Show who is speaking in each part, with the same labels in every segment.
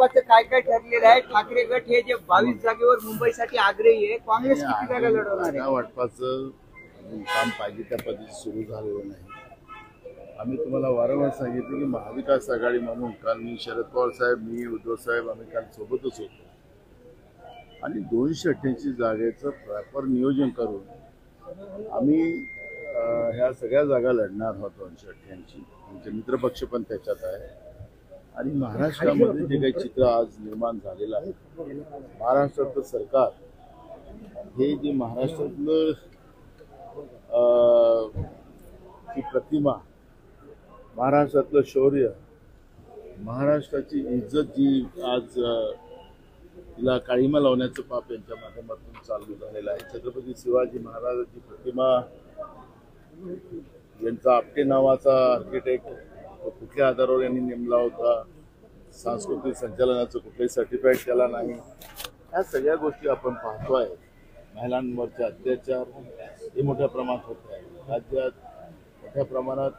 Speaker 1: महत्वाचं काय काय ठरलेलं आहे? ठाकरे गट हे जे 22 जागेवर मुंबईसाठी आग्रही आहे, काँग्रेस किती जागा लढवणार आहे?
Speaker 2: जागा वाटपाचं काम पाहिजे त्या पद्धतीने सुरू झालेलं नाही. आम्ही तुम्हाला वारंवार सांगितलं की महाविकास आघाडी म्हणून काल मी शरद पवार साहेब, मी उद्धव साहेब आम्ही काल सोबतच होतो आणि 288 जागेचं प्रॉपर नियोजन करून आम्ही ह्या सगळ्या जागा लढणार आहोत. 288 आमचे मित्रपक्ष पण त्याच्यात आहे आणि महाराष्ट्रामध्ये जे काही चित्र आज निर्माण झालेलं आहे, महाराष्ट्रातलं सरकार हे जे महाराष्ट्रातलं ची प्रतिमा, महाराष्ट्रातलं शौर्य, महाराष्ट्राची इज्जत जी आज तिला काळीमा लावण्याचं पाप यांच्या माध्यमातून चालू झालेलं आहे. छत्रपती शिवाजी महाराजांची प्रतिमा, यांचा आपटे नावाचा आर्किटेक्ट कुठल्या आधारावर यांनी नेमला होता, सांस्कृतिक संचालनाचं कुठलंही सर्टिफिकेट त्याला नाही, ह्या सगळ्या गोष्टी आपण पाहतोय. महिलांवरचे अत्याचार हे मोठ्या प्रमाणात होत आहे. राज्यात मोठ्या प्रमाणात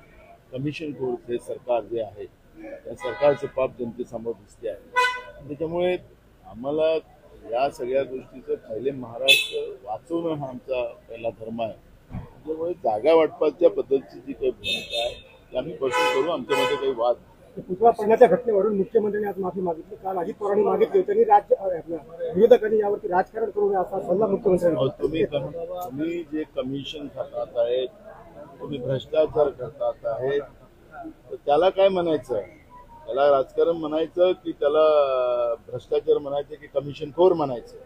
Speaker 2: कमिशन कोर्स हे सरकार जे आहे त्या सरकारचं पाप जनतेसमोर दिसते आहे. त्याच्यामुळे आम्हाला या सगळ्या गोष्टीचं पहिले महाराष्ट्र वाचवणं हा आमचा पहिला धर्म आहे. त्यामुळे जागा वाटपाच्या बद्दलची जी काही भूमिका आहे ती आम्ही बसून करू. आमच्यामध्ये काही वाद
Speaker 3: पुतळा पडण्याच्या घटनेवरून मुख्यमंत्र्यांनी आज माफी मागितली. काल अजित पवारांनी मागितली होती आणि विरोधकांनी यावरती राजकारण करू नये असा सल्ला मुख्यमंत्र्यांनी.
Speaker 2: तुम्ही जे कमिशन खातात आहेत, तुम्ही भ्रष्टाचार करतात आहेत, तर त्याला काय म्हणायचं? त्याला राजकारण म्हणायचं की त्याला भ्रष्टाचार म्हणायचं की कमिशनखोर म्हणायचं?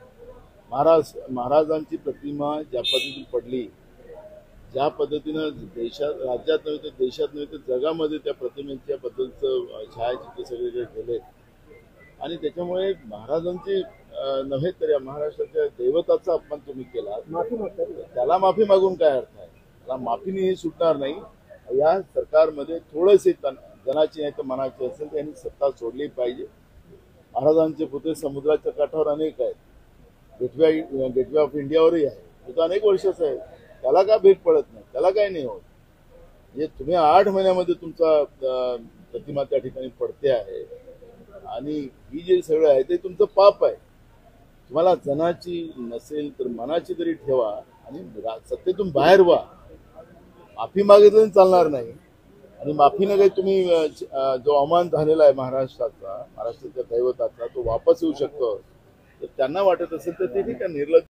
Speaker 2: महाराजांची प्रतिमा ज्या पद्धतीने पडली, ज्या पद्धतीनं राज्यात नव्हे तर देशात नव्हे तर जगामध्ये त्या प्रतिमेच्या बद्दलचं छायाचित्र सगळीकडे गेले आणि त्याच्यामुळे महाराजांची नव्हे तर या महाराष्ट्राच्या दैवताचा अपमान तुम्ही केला, त्याला माफी मागून काय अर्थ आहे? त्याला माफीने हे सुटणार नाही. या सरकारमध्ये थोडेसे जनाची नाही तर मनाची असेल त्यांनी सत्ता सोडली पाहिजे. महाराजांचे पुतळे समुद्राच्या काठावर अनेक आहेत, गेटवे ऑफ इंडियावरही आहे, तो अनेक वर्षाचा आहे, त्याला का भेट पडत नाही? त्याला काय नाही होत. म्हणजे तुम्ही 8 महिन्यामध्ये तुमचा प्रतिमा त्या ठिकाणी पडते आहे आणि ही जे सगळं आहे ते तुमचं पाप आहे. तुम्हाला जनाची नसेल तर मनाची तरी ठेवा आणि सत्तेतून बाहेर व्हा. माफी मागितलं चालणार नाही आणि माफीनं काही तुम्ही जो अवमान झालेला आहे महाराष्ट्राचा, महाराष्ट्राच्या दैवताचा, तो वापस येऊ शकतो. तर त्यांना वाटत असेल तर ते ठीक आहे, निर्लज्ज